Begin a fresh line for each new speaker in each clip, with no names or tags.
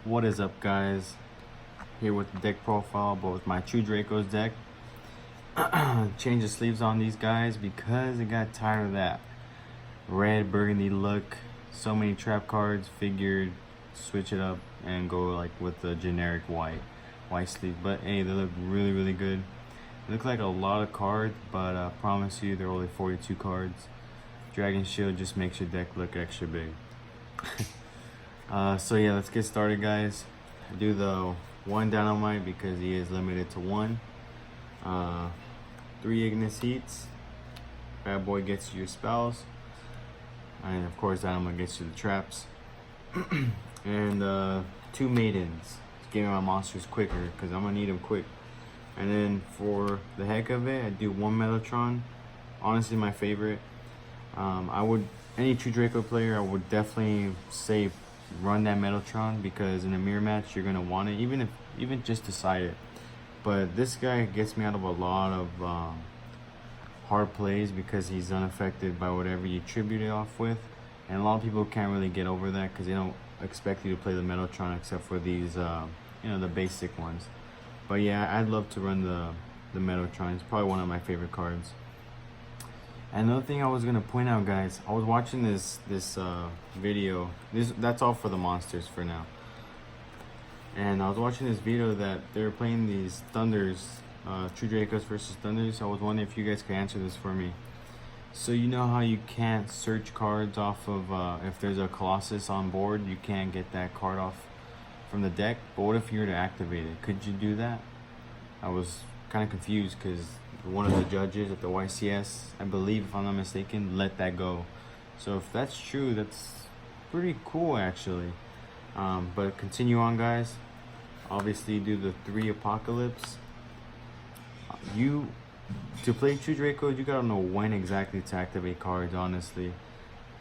What is up, guys? Here with the deck profile, but with my True Draco's deck. Change the sleeves on these guys because I got tired of that red burgundy look. So many trap cards. Figured switch it up and go like with the generic white sleeve. But hey, they look really good. They look like a lot of cards, but I promise you they're only 42 cards. Dragon Shield just makes your deck look extra big. So yeah, let's get started, guys. Do the one dynamite because he is limited to one. 3 Ignis Heats. Bad boy gets you your spells, and of course dynamite gets you the traps. And 2 Maidens. It's getting my monsters quicker because I'm gonna need them quick. And then for the heck of it, I do 1 Metatron. Honestly, my favorite. Any True Draco player, I would definitely say run that Metatron because in a mirror match you're gonna want it, even just to side it. But this guy gets me out of a lot of hard plays because he's unaffected by whatever you tribute it off with, and a lot of people can't really get over that because they don't expect you to play the Metatron except for these the basic ones. But yeah, I'd love to run the Metatron. It's probably one of my favorite cards. Another thing I was gonna point out, guys, I was watching this video. That's all for the monsters for now. And I was watching this video that they're playing these Thunders, True Dracos versus Thunders. I was wondering if you guys could answer this for me. So you know how you can't search cards off of if there's a Colossus on board, you can't get that card off from the deck. But what if you were to activate it? Could you do that? I was kind of confused because one of the judges at the YCS, I believe, if I'm not mistaken, let that go. So if that's true, that's pretty cool actually. But continue on, guys. Obviously do the 3 Apocalypse. To play True Draco, you gotta know when exactly to activate cards, honestly,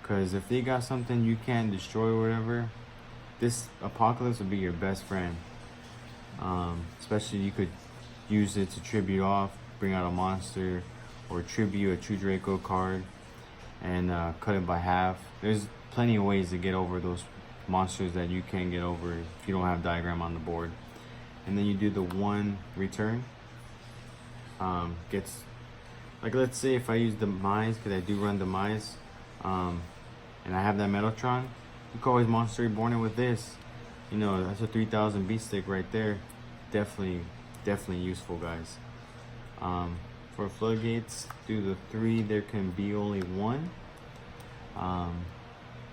because if they got something you can't destroy or whatever, this Apocalypse would be your best friend. Especially you could use it to tribute off, bring out a monster, or tribute a True Draco card and cut it by half. There's plenty of ways to get over those monsters that you can't get over if you don't have diagram on the board. And then you do the 1 return. Gets, like, let's say if I use Demise, because I do run Demise, and I have that Metatron, you can always Monster Reborn it with this. That's a 3000 beat stick right there. Definitely useful, guys. For Floodgates, do the 3. There can be only 1.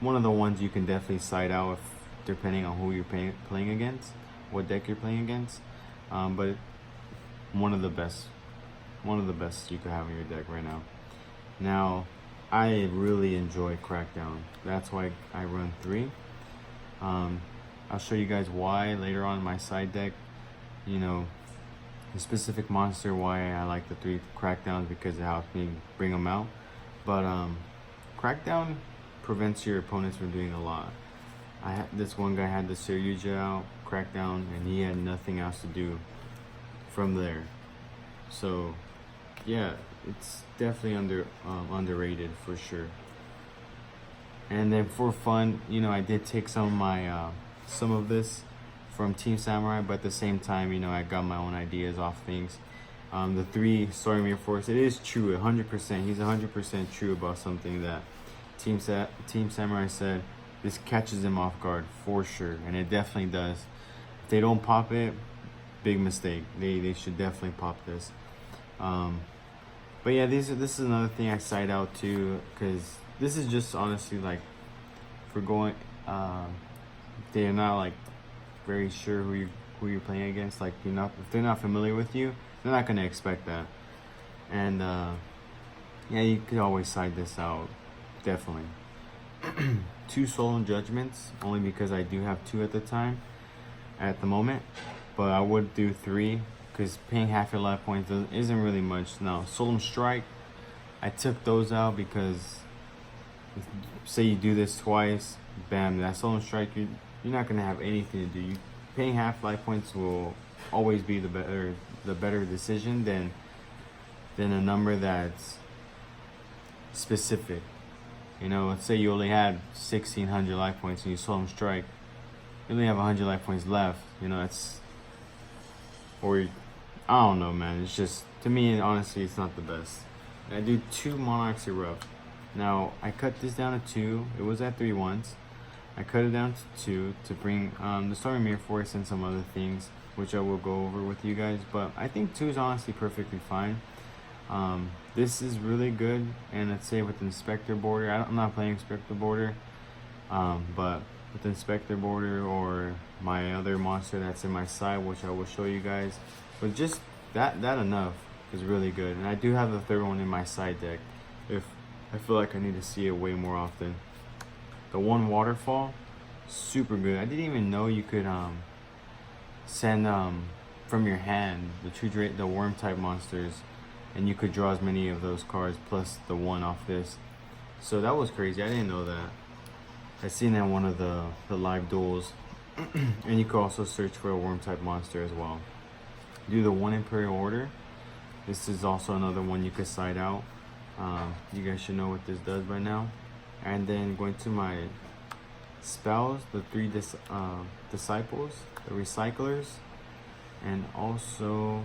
One of the ones you can definitely side out if, depending on who you're playing against, what deck you're playing against. But one of the best you could have in your deck right now. Now, I really enjoy Crackdown. That's why I run 3. I'll show you guys why later on in my side deck. The specific monster, why I like the 3 Crackdowns, because it helps me bring them out. But Crackdown prevents your opponents from doing a lot. This one guy had the Seryuja out, Crackdown, and he had nothing else to do from there. So yeah, it's definitely underrated for sure. And then for fun, I did take some of my some of this from Team Samurai, but at the same time, I got my own ideas off things. The 3 Stormir Force, it is true, 100%. He's 100% true about something that Team Samurai said. This catches him off guard for sure, and it definitely does. If they don't pop it, big mistake. They should definitely pop this. But yeah, this is another thing I side out to, because this is just honestly like for going. They're not like very sure who you're playing against. Like if they're not familiar with you, they're not gonna expect that. And yeah, you could always side this out, definitely. 2 Solemn Judgments, only because I do have 2 at the moment, but I would do 3 because paying half your life points isn't really much. Now, Solemn Strike, I took those out because say you do this twice, bam, that Solemn Strike, you're not gonna have anything to do. Paying half life points will always be the better decision than a number that's specific. Let's say you only had 1600 life points and you Solemn Strike. you only have 100 life points left. You know, it's, or I don't know, man. It's just, to me, honestly, it's not the best. And I do 2 Monarchs Erupt. Now I cut this down to 2. It was at 3 once. I cut it down to 2 to bring the Stormy Mirror Force and some other things, which I will go over with you guys. But I think 2 is honestly perfectly fine. This is really good, and let's say with Inspector Border, I'm not playing Inspector Border, but with Inspector Border or my other monster that's in my side, which I will show you guys, but just that enough is really good. And I do have the third one in my side deck if I feel like I need to see it way more often. The 1 Waterfall, super good. I didn't even know you could send from your hand the worm type monsters, and you could draw as many of those cards plus the 1 off this. So that was crazy. I didn't know that. I seen that in one of the live duels. And you could also search for a worm type monster as well. Do the 1 Imperial Order. This is also another one you could side out. You guys should know what this does by now. And then going to my spells, the 3 disciples, the recyclers, and also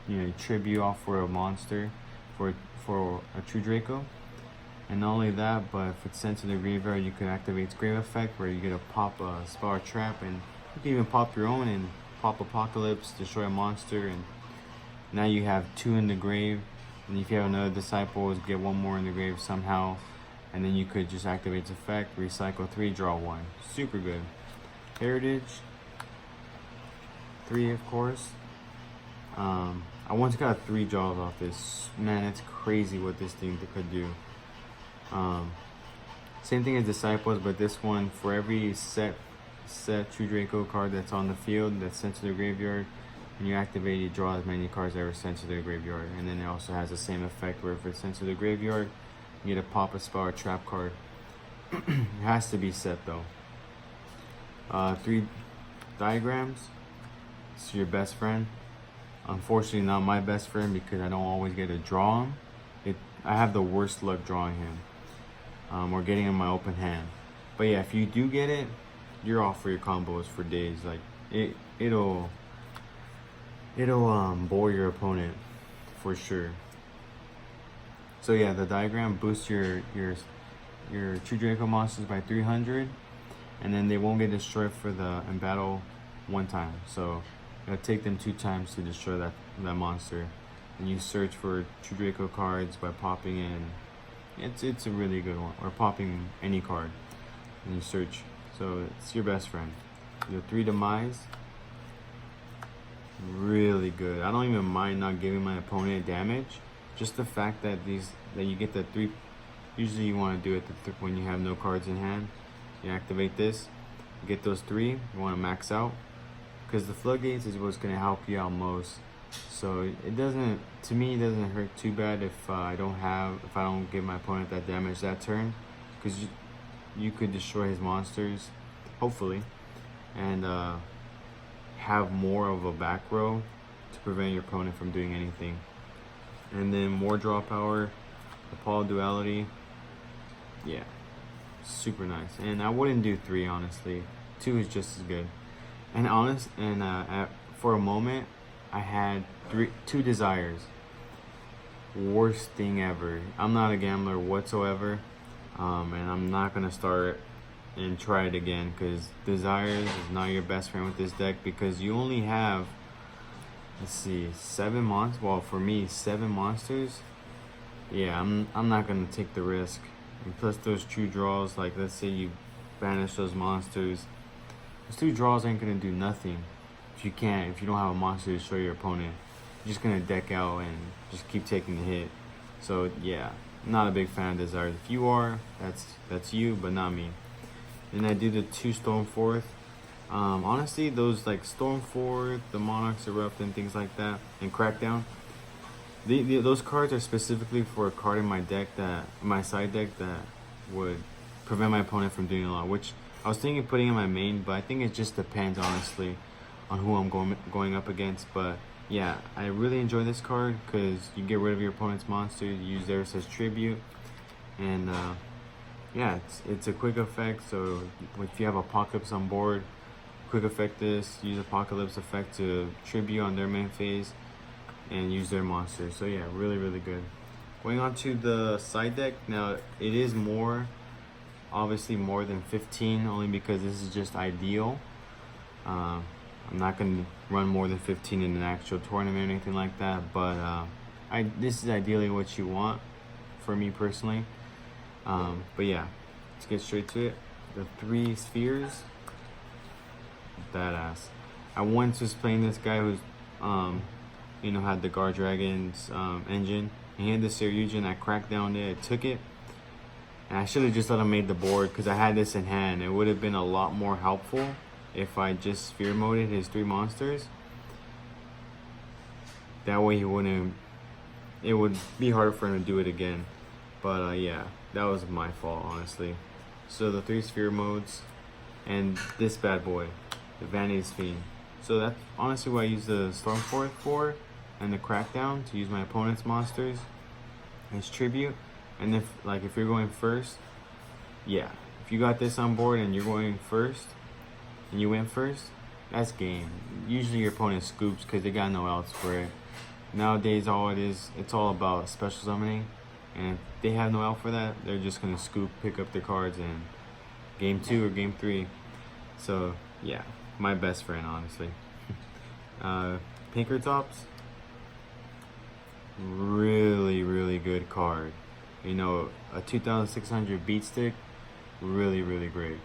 you know, tribute off for a monster, for a true Draco. And not only that, but if it's sent to the graveyard, you can activate its grave effect, where you get a pop spell or trap, and you can even pop your own and pop Apocalypse, destroy a monster, and now you have 2 in the grave. And if you have another disciple, get 1 more in the grave somehow, and then you could just activate its effect, recycle 3, draw 1. Super good. Heritage 3, of course. I once got 3 draws off this. Man, it's crazy what this thing could do. Same thing as Disciples, but this one, for every set True Draco card that's on the field that's sent to the graveyard, when you activate, you draw as many cards that were sent to the graveyard. And then it also has the same effect where if it's sent to the graveyard, you get a pop a spell or trap card. It has to be set though. 3 diagrams. It's your best friend. Unfortunately, not my best friend because I don't always get to draw him. I have the worst luck drawing him, or getting in my open hand. But yeah, if you do get it, you're off for your combos for days. Like it'll bore your opponent for sure. So yeah, the diagram boosts your True Draco monsters by 300, and then they won't get destroyed in battle 1 time. So it'll take them 2 times to destroy that monster. And you search for True Draco cards by popping in. It's a really good one, or popping any card and you search. So it's your best friend. The 3 Demise, really good. I don't even mind not giving my opponent damage. Just the fact that you get the 3. Usually you want to do it when you have no cards in hand. You activate this, you get those 3. You want to max out, because the floodgates is what's going to help you out most. So it doesn't, to me, it doesn't hurt too bad if I don't give my opponent that damage that turn, because you could destroy his monsters, hopefully, and have more of a back row to prevent your opponent from doing anything. And then more draw power, Apollo Duality, yeah, super nice. And I wouldn't do 3, honestly. 2 is just as good. And for a moment, I had 2 desires. Worst thing ever. I'm not a gambler whatsoever, and I'm not gonna start and try it again, because desires is not your best friend with this deck, because you only have, let's see, 7 monsters. Well, for me, 7 monsters. Yeah, I'm not gonna take the risk. And plus those true draws, like let's say you banish those monsters, those 2 draws ain't gonna do nothing. If you don't have a monster to show your opponent, you're just gonna deck out and just keep taking the hit. So yeah, I'm not a big fan of desires. If you are, that's you, but not me. And I do the 2 Stormforth. Honestly, those like Stormforth, the Monarchs Erupt, and things like that, and Crackdown, those cards are specifically for a card in my deck, my side deck, that would prevent my opponent from doing a lot. Which I was thinking of putting in my main, but I think it just depends, honestly, on who I'm going up against. But yeah, I really enjoy this card because you get rid of your opponent's monster, you use theirs as tribute, and yeah, it's a quick effect. So if you have Apocalypse on board, quick effect this, use Apocalypse effect to tribute on their main phase and use their monsters. So yeah, really good. Going on to the side deck. Now it is more, obviously more than 15, only because this is just ideal. I'm not gonna run more than 15 in an actual tournament or anything like that, but this is ideally what you want for me personally. But yeah, let's get straight to it. The 3 spheres, badass. I once was playing this guy who's had the Guard Dragon's engine. He had the Seryujin. I cracked down it, I took it, and I should have just let him make the board because I had this in hand. It would have been a lot more helpful if I just sphere moded his 3 monsters. That way he wouldn't. It would be harder for him to do it again. But yeah, that was my fault, honestly. So the 3 sphere modes, and this bad boy, the Vanity's Fiend. So that's honestly what I use the Stormforth for, and the Crackdown to use my opponent's monsters as tribute. And if you're going first, yeah, if you got this on board and you're going first, and you win first, that's game. Usually your opponent scoops because they got no else for it. Nowadays, it's all about special summoning, and if they have no out for that, they're just gonna scoop, pick up their cards in game 2 or game 3. So yeah, my best friend, honestly. Pinkertops, really good card. A 2600 beat stick, really great.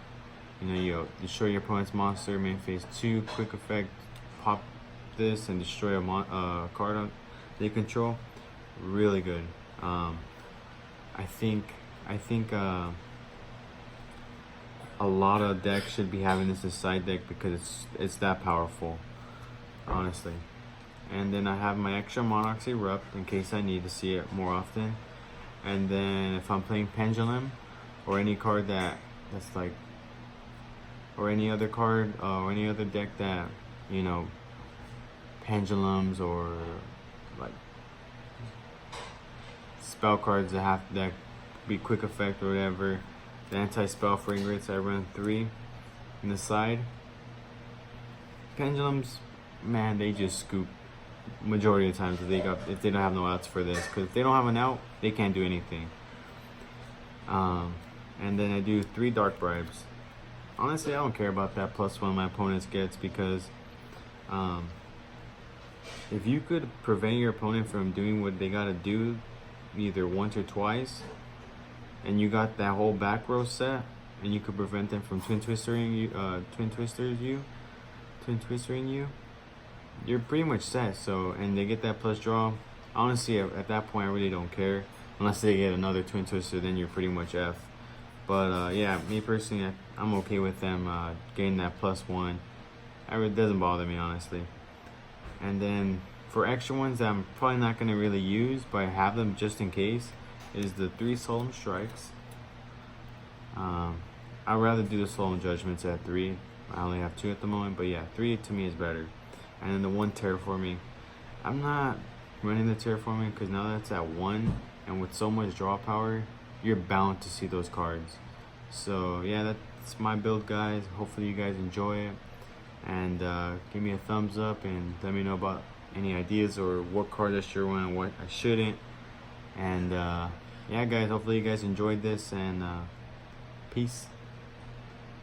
You destroy your opponent's monster, main phase 2, quick effect, pop this and destroy a card they control. Really good. I think a lot of decks should be having this as side deck because it's that powerful, honestly. And then I have my extra Monarch's Erupt in case I need to see it more often. And then if I'm playing Pendulum or any card that's like, or any other card or any other deck that pendulums or like spell cards that be quick effect or whatever. The anti-spell fragrance, I run 3 in the side. Pendulums, man, they just scoop majority of the times if they don't have no outs for this, because if they don't have an out, they can't do anything. And then I do 3 Dark Bribes. Honestly, I don't care about that +1 my opponent gets, because if you could prevent your opponent from doing what they gotta do either once or twice, and you got that whole back row set, and you could prevent them from twin twistering you, you're pretty much set. So, and they get that plus draw. Honestly, at that point, I really don't care. Unless they get another twin twister, then you're pretty much F. But yeah, me personally, I'm okay with them getting that +1. It doesn't bother me, honestly. And then for extra ones that I'm probably not going to really use, but I have them just in case, is the 3 Solemn Strikes. I'd rather do the Solemn Judgments at 3. I only have 2 at the moment, but yeah, 3 to me is better. And then the 1 Terraforming. I'm not running the Terraforming because now that's at 1, and with so much draw power, you're bound to see those cards. So yeah, that's my build, guys. Hopefully you guys enjoy it, and give me a thumbs up and let me know about any ideas or what card I should run and what I shouldn't. And yeah, guys, hopefully you guys enjoyed this, and peace.